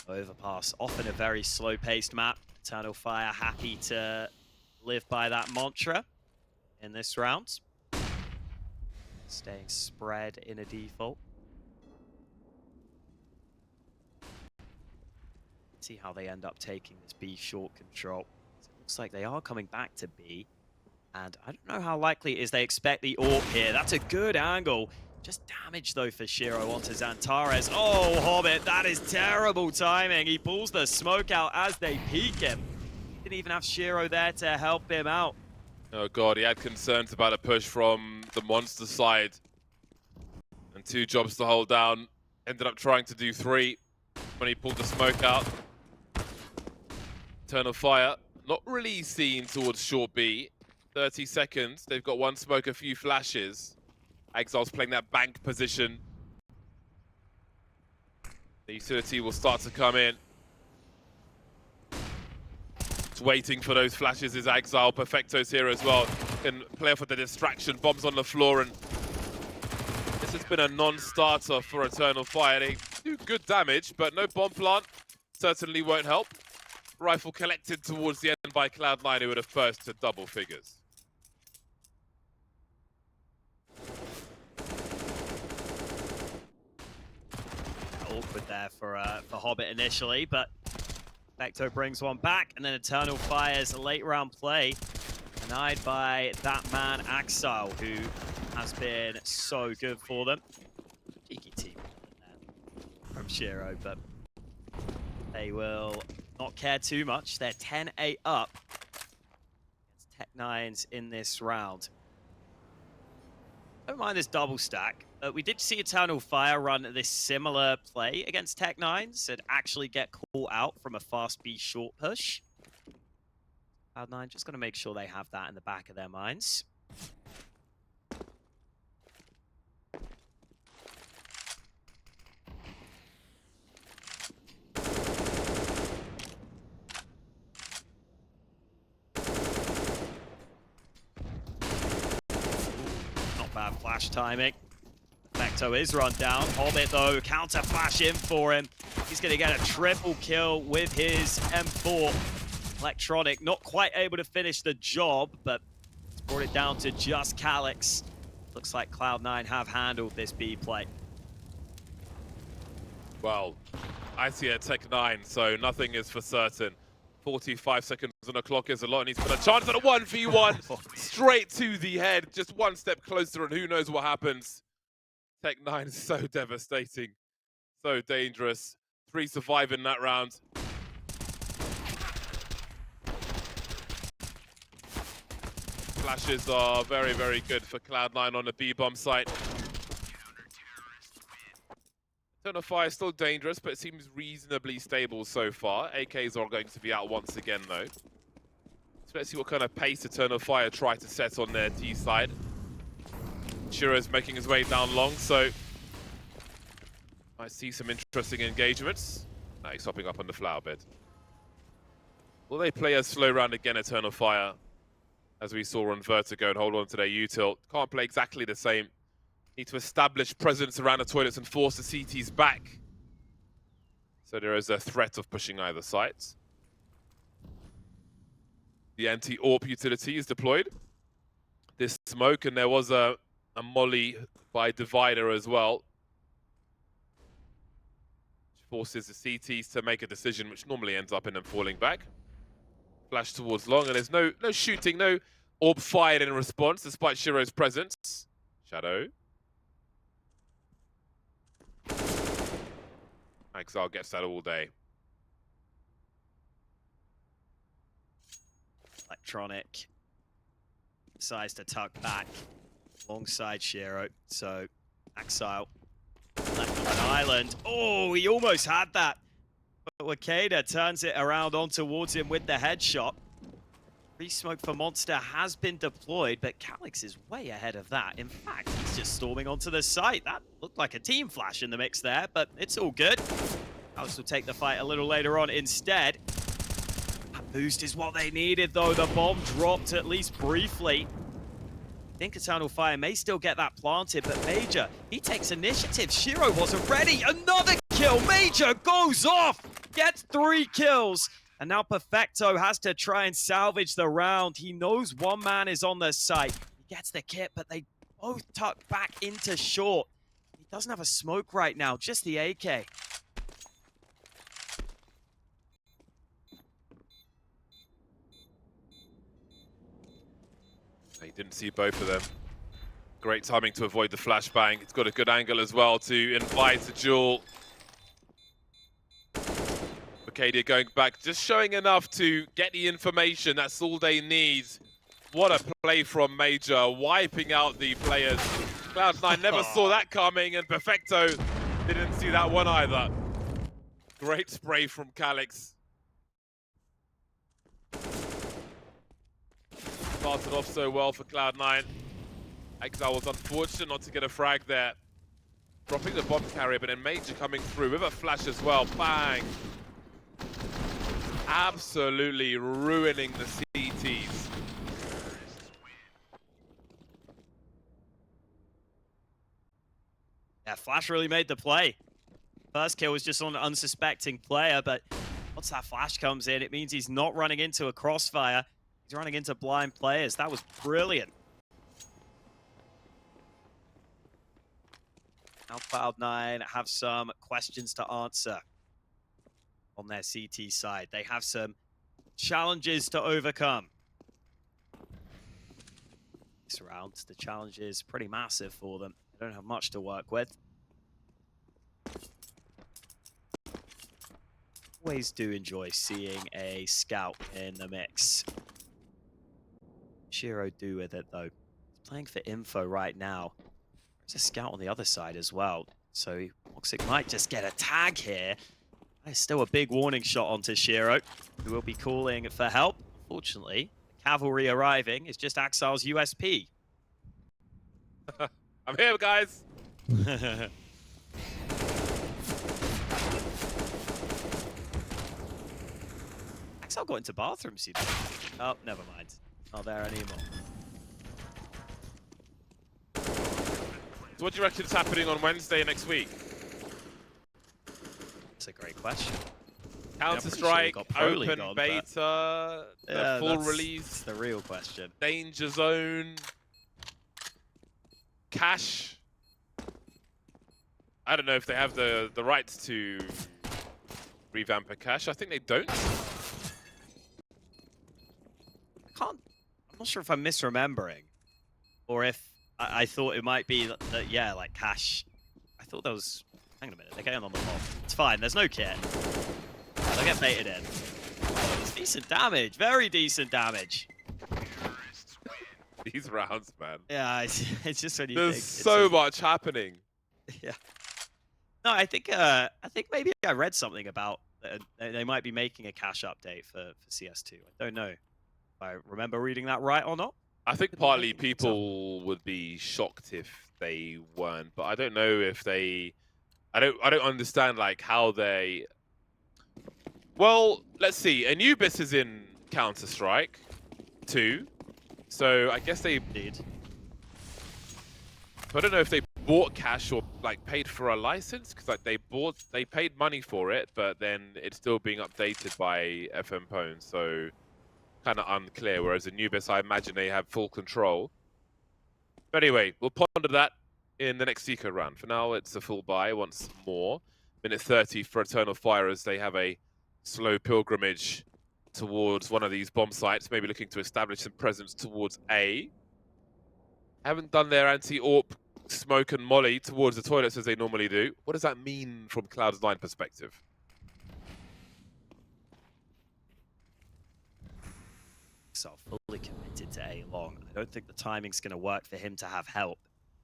Overpass, often a very slow-paced map. Eternal Fire happy to live by that mantra in this round. Staying spread in a default. See how they end up taking this B short control. It looks like they are coming back to B. And I don't know how likely it is they expect the AWP here. That's a good angle. Just damage, though, for Shiro onto Xantares. Oh, Hobbit, that is terrible timing. He pulls the smoke out as they peek him. Didn't even have Shiro there to help him out. Oh, God, he had concerns about a push from the monster side. And 2 jobs to hold down. Ended up trying to do 3 when he pulled the smoke out. Eternal Fire not really seen towards short B. 30 seconds. They've got one smoke, a few flashes. Exile's playing that bank position. The utility will start to come in. Just waiting for those flashes is Exile. Perfecto's here as well. Can play off with the distraction. Bombs on the floor, and this has been a non-starter for Eternal Fire. They do good damage, but no bomb plant certainly won't help. Rifle collected towards the end by Cloud9, who were the first to double figures. Awkward there for Hobbit initially, but Perfecto brings one back, and then Eternal Fire's a late round play denied by that man Exile, who has been so good for them. Cheeky team from Shiro, but they will not care too much. They're 10-8 up against Tech9's in this round. Don't mind this double stack. We did see Eternal Fire run this similar play against Tech9's and actually get caught out from a fast B short push. Cloud9 just going to make sure they have that in the back of their minds. Not bad flash timing. Perfecto is run down. Hobbit, though, counter flash in for him. He's going to get a triple kill with his M4. Electronic not quite able to finish the job, but it's brought it down to just Calyx. Looks like Cloud9 have handled this B play. Well, I see it at Tech9, so nothing is for certain. 45 seconds on the clock is a lot, and he's got a chance at a 1v1. Straight to the head, just one step closer, and who knows what happens. Tech9 is so devastating, so dangerous. 3 survive in that round. Flashes are very, very good for Cloud9 on the B-bomb site. Eternal Fire is still dangerous, but it seems reasonably stable so far. AKs are going to be out once again, though. So let's see what kind of pace Eternal Fire try to set on their T side. Shiro's making his way down long, so I see some interesting engagements. Now he's hopping up on the flower bed. Will they play a slow round again, Eternal Fire, as we saw on Vertigo, and hold on to their util? Can't play exactly the same. Need to establish presence around the toilets and force the CTs back. So there is a threat of pushing either side. The anti-AWP utility is deployed. This smoke, and there was a molly by Divider as well, which forces the CTs to make a decision, which normally ends up in them falling back. Flash towards long, and there's no shooting, no AWP fired in response, despite Shiro's presence. Shadow. Exile gets that all day. Electronic decides to tuck back alongside Shiro, so Exile left on an island. Oh, he almost had that, but Wakeda turns it around on towards him with the headshot. Free smoke for Monster has been deployed, but Calyx is way ahead of that. In fact, he's just storming onto the site. That looked like a team flash in the mix there, but it's all good. Calyx will take the fight a little later on instead. That boost is what they needed, though. The bomb dropped at least briefly. I think Eternal Fire may still get that planted, but Major, he takes initiative. Shiro wasn't ready. Another kill. Major goes off, gets 3 kills. And now Perfecto has to try and salvage the round. He knows one man is on the site. He gets the kit, but they both tuck back into short. He doesn't have a smoke right now, just the AK. He didn't see both of them. Great timing to avoid the flashbang. It's got a good angle as well to invite the duel. Arcadia going back, just showing enough to get the information. That's all they need. What a play from Major, wiping out the players. Cloud9 never saw that coming, and Perfecto didn't see that one either. Great spray from Calyx. started off so well for Cloud9. Exile was unfortunate not to get a frag there. Dropping the bomb carrier, but then Major coming through with a flash as well. Bang! Absolutely ruining the CTs. Yeah, Flash really made the play. First kill was just on an unsuspecting player, but once that flash comes in, it means he's not running into a crossfire. He's running into blind players. That was brilliant. Now Cloud9 have some questions to answer on their CT side. They have some challenges to overcome. This round, the challenge is pretty massive for them. They don't have much to work with. Always do enjoy seeing a scout in the mix. Shiro do with it though. He's playing for info right now. There's a scout on the other side as well. So woxic might just get a tag here. There's still a big warning shot onto Shiro, who will be calling for help. Unfortunately, the cavalry arriving is just Axile's USP. I'm here, guys. Axile got into bathrooms, you know. Oh, never mind. Not there anymore. So what do you reckon is happening on Wednesday next week? That's a great question. Counter-Strike, open on, beta, the full release. That's the real question. Danger Zone. Cash. I don't know if they have the rights to revamp a cache. I think they don't. I'm not sure if I'm misremembering, or if I thought it might be that yeah, like cash. I thought there was. Hang on a minute, they're getting on the mob. It's fine. There's no kit. They'll get baited in. Oh, it's decent damage. Very decent damage. These rounds, man. Yeah, it's just when you There's think so much happening. Yeah. No, I think maybe I read something about they might be making a cache update for CS2. I don't know if I remember reading that right or not. I think partly people would be shocked if they weren't, but I don't know if they. I don't understand like how they. Well, let's see. Anubis is in Counter-Strike 2, so I guess they did. I don't know if they bought cash or like paid for a license, because like they paid money for it, but then it's still being updated by FM Pwn, so kind of unclear. Whereas Anubis, I imagine they have full control. But anyway, we'll ponder that in the next Eco round. For now, it's a full buy once more. Minute 30 for Eternal Fire as they have a slow pilgrimage towards one of these bomb sites, maybe looking to establish some presence towards A. Haven't done their anti-AWP smoke and molly towards the toilets as they normally do. What does that mean from Cloud9 perspective? So fully committed to A long. I don't think the timing's going to work for him to have help.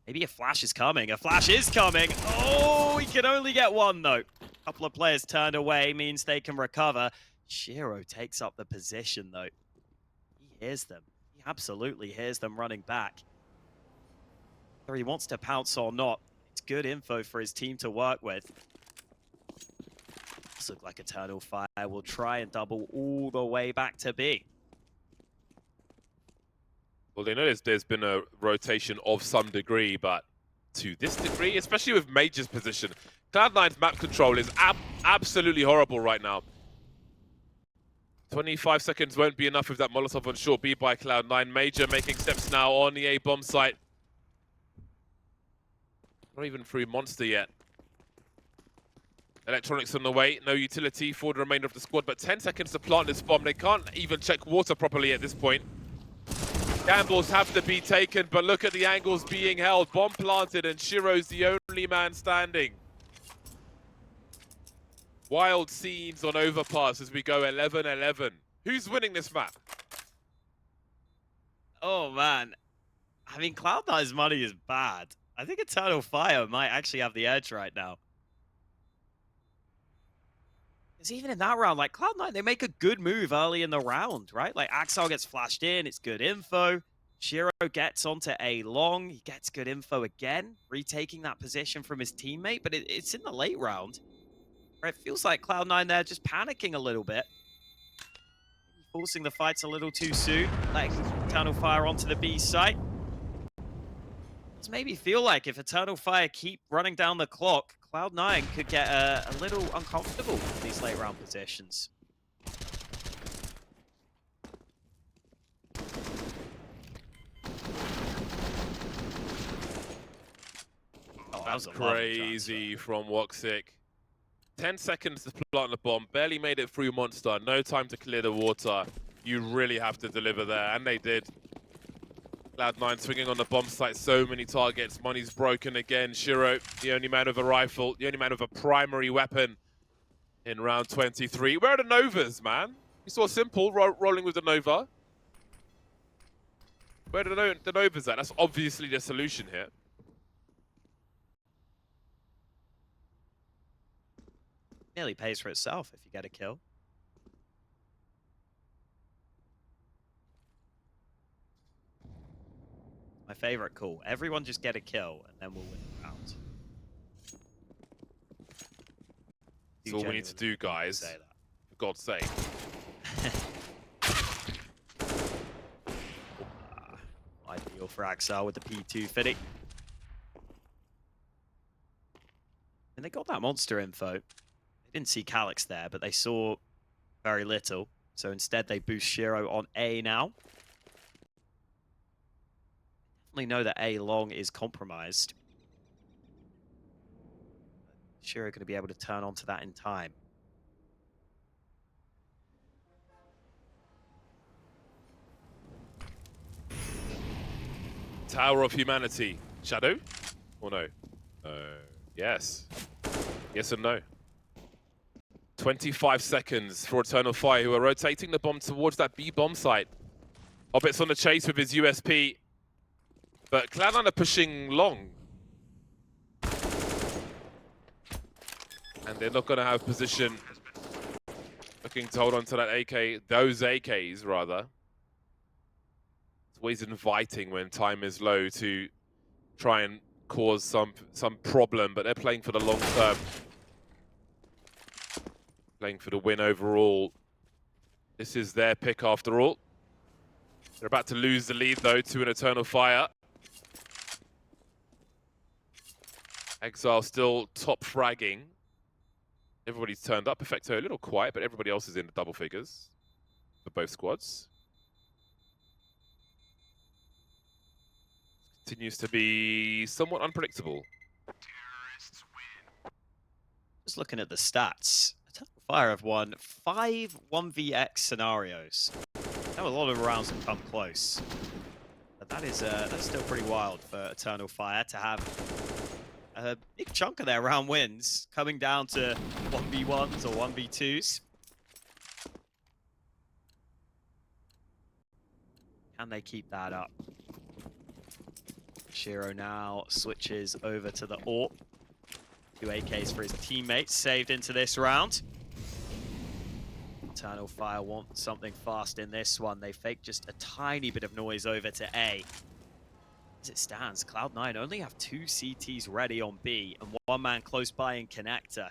Maybe a flash is coming. A flash is coming. Oh, he can only get one, though. A couple of players turned away means they can recover. Shiro takes up the position, though. He hears them. He absolutely hears them running back. Whether he wants to pounce or not, it's good info for his team to work with. This looks like Eternal Fire will try and double all the way back to B. Well, they noticed there's been a rotation of some degree, but to this degree, especially with Major's position, Cloud9's map control is absolutely horrible right now. 25 seconds won't be enough with that Molotov on short B by Cloud9. Major making steps now on the A bomb site. Not even through Monster yet. Electronics on the way, no utility for the remainder of the squad, but 10 seconds to plant this bomb. They can't even check water properly at this point. Gambles have to be taken, but look at the angles being held. Bomb planted, and Shiro's the only man standing. Wild scenes on Overpass as we go 11-11. Who's winning this map? Oh, man. I mean, Cloud9's money is bad. I think Eternal Fire might actually have the edge right now. Because even in that round, like Cloud9, they make a good move early in the round, right? Like Axel gets flashed in, it's good info. Shiro gets onto A long, he gets good info again, retaking that position from his teammate, but it's in the late round. Where it feels like Cloud9 there just panicking a little bit. Forcing the fights a little too soon, letting Eternal Fire onto the B site. Does maybe feel like if Eternal Fire keep running down the clock, Cloud9 could get a little uncomfortable in these late round positions. Oh, that was a crazy from woxic. 10 seconds to plant the bomb, barely made it through Monster, no time to clear the water. You really have to deliver there, and they did. Cloud9 swinging on the bomb site, so many targets. Money's broken again. Shiro, the only man with a rifle, the only man with a primary weapon in round 23. Where are the Novas, man? You saw Simple rolling with the Nova. Where are the Novas at? That's obviously the solution here. Nearly pays for itself if you get a kill. My favorite call. Everyone just get a kill and then we'll win the round. That's all we need to do, guys. For God's sake. Ideal for Axel with the P2 fitting. And they got that monster info. They didn't see Calyx there, but they saw very little. So instead they boost Shiro on A now. Definitely know that A long is compromised. Shiro going to be able to turn onto that in time. Tower of Humanity. Shadow? Or no? Yes. Yes and no. 25 seconds for Eternal Fire, who are rotating the bomb towards that B bomb site. Hobbit's on the chase with his USP. But Cloud9 are pushing long. And they're not going to have position. Looking to hold on to that AK, those AKs rather. It's always inviting when time is low to try and cause some problem, but they're playing for the long term. Playing for the win overall. This is their pick after all. They're about to lose the lead though to an Eternal Fire. Exile still top fragging. Everybody's turned up. Perfecto a little quiet, but everybody else is in the double figures for both squads. Continues to be somewhat unpredictable. Just looking at the stats, Eternal Fire have won 5 1vx scenarios. Now a lot of rounds have come close. But that's still pretty wild for Eternal Fire to have a big chunk of their round wins coming down to 1v1s or 1v2s. Can they keep that up? Shiro now switches over to the AWP. 2 AKs for his teammates saved into this round. Eternal Fire want something fast in this one. They fake just a tiny bit of noise over to A. As it stands, Cloud9 only have 2 CTs ready on B and 1 man close by in connector.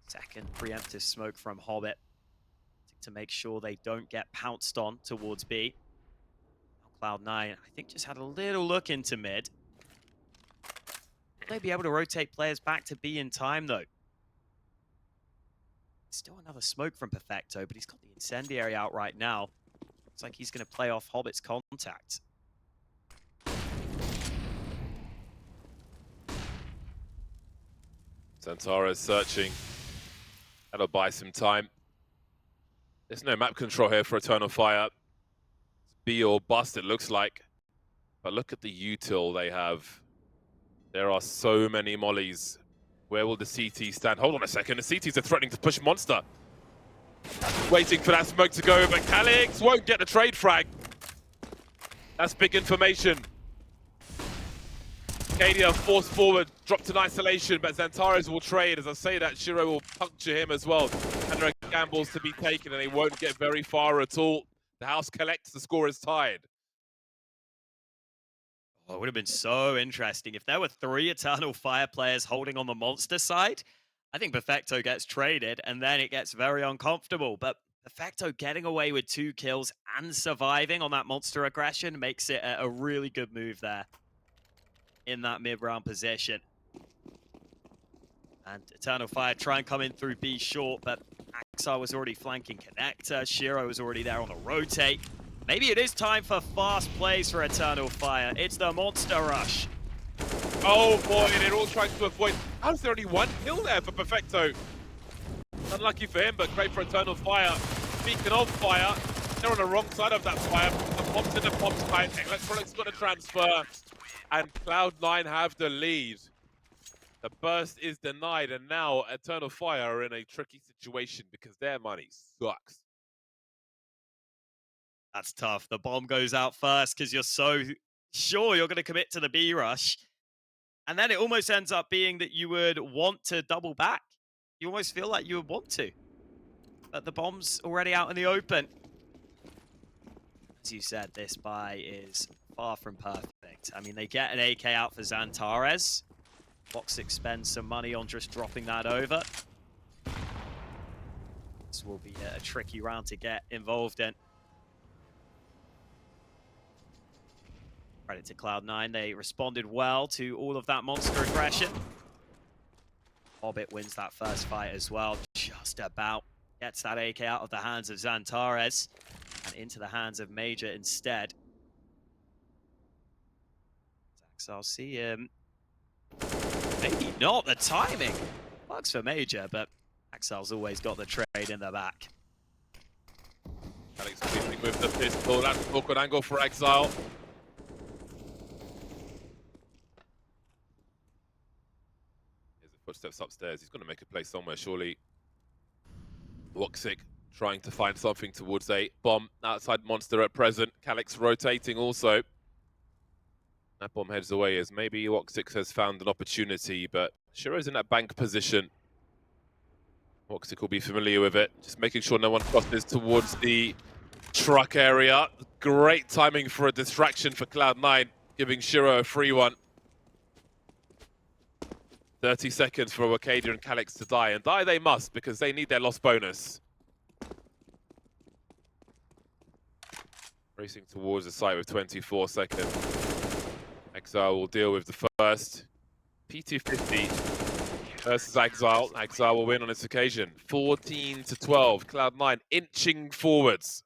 Second preemptive smoke from Hobbit to make sure they don't get pounced on towards B. Cloud9, I think, just had a little look into mid. Will they be able to rotate players back to B in time, though? Still another smoke from Perfecto, but he's got the incendiary out right now. Looks like he's going to play off Hobbit's contact. Santara's searching. That'll buy some time. There's no map control here for Eternal Fire. It's B or bust, it looks like. But look at the util they have. There are so many mollies. Where will the CT stand? Hold on a second. The CTs are threatening to push Monster. Waiting for that smoke to go, but Calyx won't get the trade frag. That's big information. Arcadia forced forward, dropped in isolation, but Xantares will trade. As I say that, Shiro will puncture him as well. And there are gambles to be taken, and they won't get very far at all. The house collects, the score is tied. Oh, it would have been so interesting if there were 3 Eternal Fire players holding on the monster side. I think Perfecto gets traded, and then it gets very uncomfortable. But Perfecto getting away with 2 kills and surviving on that monster aggression makes it a really good move there in that mid-round position. And Eternal Fire try and come in through B short, but Axar was already flanking Connector. Shiro was already there on the rotate. Maybe it is time for fast plays for Eternal Fire. It's the monster rush. Oh boy, they're all trying to avoid. How's there only 1 kill there for Perfecto? Unlucky for him, but great for Eternal Fire. Speaking of fire, they're on the wrong side of that fire. The pops in the pops tight. Electronic's got a transfer, and Cloud9 have the lead. The burst is denied, and now Eternal Fire are in a tricky situation because their money sucks. That's tough. The bomb goes out first because you're so sure you're going to commit to the B rush. And then it almost ends up being that you would want to double back. You almost feel like you would want to. But the bomb's already out in the open. As you said, this buy is far from perfect. I mean, they get an AK out for Xantares. woxic spends some money on just dropping that over. This will be a tricky round to get involved in. Credit to Cloud9, they responded well to all of that monster aggression. Hobbit wins that first fight as well, just about. Gets that AK out of the hands of Xantares and into the hands of Major instead. I'll see him. Maybe not, the timing. Works for Major, but Axel's always got the trade in the back. Alex creeping with the pistol. That's an awkward angle for Exile. Footsteps upstairs. He's going to make a play somewhere, surely. woxic trying to find something towards a bomb outside monster at present. Calyx rotating also. That bomb heads away as maybe woxic has found an opportunity, but Shiro's in that bank position. woxic will be familiar with it. Just making sure no one crosses towards the truck area. Great timing for a distraction for Cloud9, giving Shiro a free one. 30 seconds for Arcadia and Calyx to die, and die they must because they need their loss bonus. Racing towards the site with 24 seconds. Exile will deal with the first. P250 versus Exile. Exile will win on this occasion. 14-12. Cloud9 inching forwards.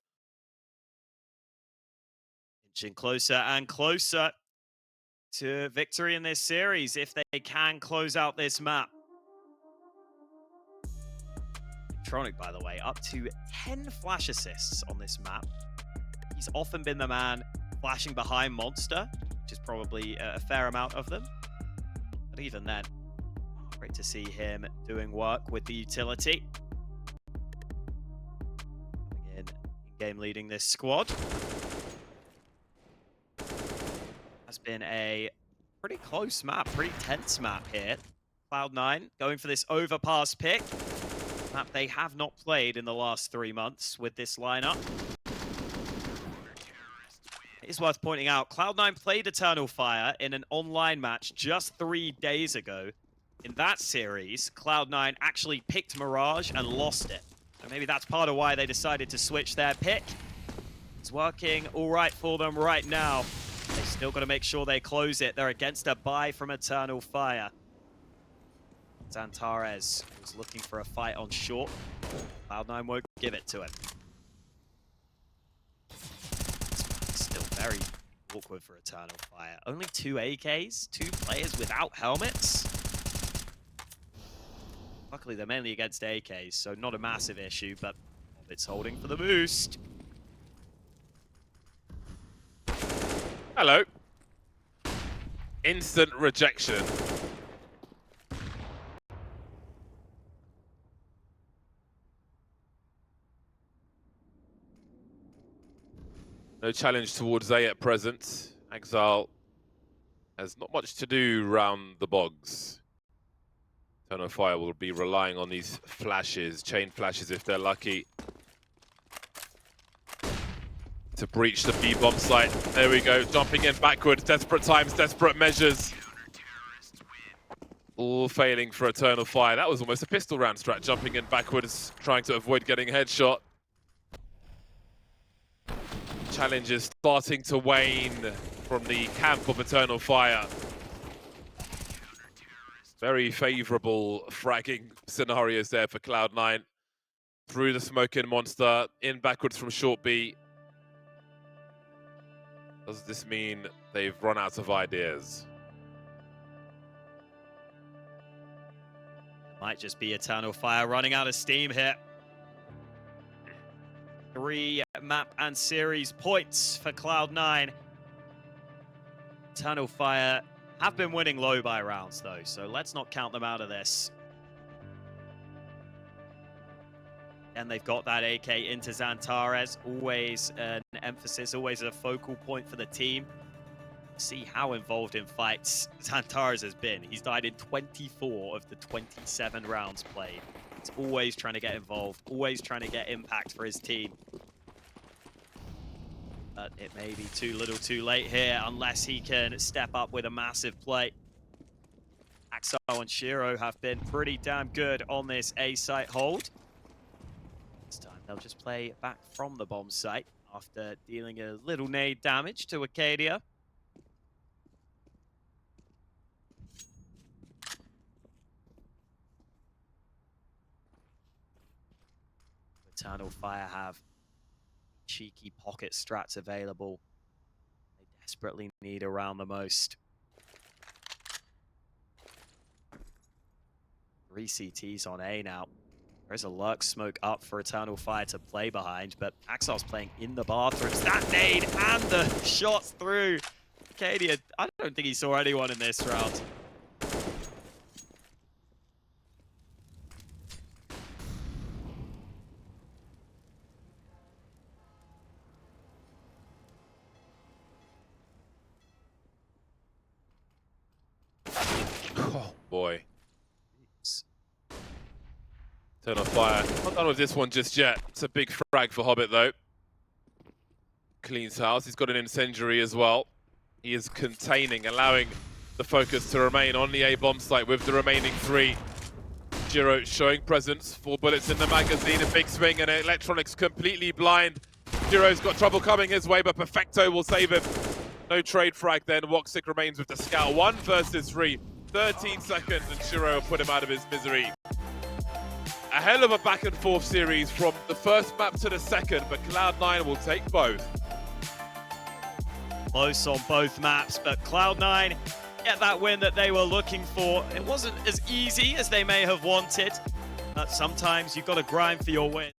Inching closer and closer to victory in this series if they can close out this map. Electronic, by the way, up to 10 flash assists on this map. He's often been the man flashing behind Monster, which is probably a fair amount of them. But even then, great to see him doing work with the utility. Coming in-game leading this squad. Has been a pretty close map, pretty tense map here. Cloud9 going for this Overpass pick. Map they have not played in the last 3 months with this lineup. It is worth pointing out, Cloud9 played Eternal Fire in an online match just 3 days ago. In that series, Cloud9 actually picked Mirage and lost it. So maybe that's part of why they decided to switch their pick. It's working all right for them right now. They still got to make sure they close it. They're against a buy from Eternal Fire. Xantares was looking for a fight on short. Cloud9 won't give it to him. Still very awkward for Eternal Fire. Only 2 AKs, 2 players without helmets. Luckily, they're mainly against AKs, so not a massive issue, but it's holding for the boost. Hello. Instant rejection. No challenge towards A at present. Exile There's not much to do round the bogs. Eternal Fire will be relying on these flashes, chain flashes if they're lucky, to breach the B bomb site. There we go, jumping in backwards, desperate times, desperate measures. All failing for Eternal Fire. That was almost a pistol round strat, jumping in backwards, trying to avoid getting a headshot. Challenge is starting to wane from the camp of Eternal Fire. Very favorable fragging scenarios there for Cloud9. Through the smoking monster, in backwards from short B. Does this mean they've run out of ideas? Might just be Eternal Fire running out of steam here. 3 map and series points for Cloud9. Eternal Fire have been winning low by rounds though, so let's not count them out of this. And they've got that AK into Xantares, always an emphasis, always a focal point for the team. See how involved in fights Xantares has been. He's died in 24 of the 27 rounds played. He's always trying to get involved, always trying to get impact for his team. But it may be too little too late here unless he can step up with a massive play. Axel and Shiro have been pretty damn good on this A site hold. This time they'll just play back from the bomb site after dealing a little nade damage to Acadia. Eternal Fire have cheeky pocket strats available. They desperately need around the most. 3 CTs on A now. There's a lurk smoke up for Eternal Fire to play behind, but Axel's playing in the bathrooms. That nade and the shots through. Acadia, I don't think he saw anyone in this round. Oh boy. Eternal Fire. Not done with this one just yet. It's a big frag for Hobbit though. Cleans house. He's got an incendiary as well. He is containing, allowing the focus to remain on the A bomb site with the remaining 3. Jiro showing presence. 4 bullets in the magazine. A big swing and electronics completely blind. Jiro's got trouble coming his way, but Perfecto will save him. No trade frag then. woxic remains with the scout. 1 versus 3. 13 seconds and Shiro will put him out of his misery. A hell of a back and forth series from the first map to the second, but Cloud9 will take both. Close on both maps, but Cloud9 get that win that they were looking for. It wasn't as easy as they may have wanted, but sometimes you've got to grind for your win.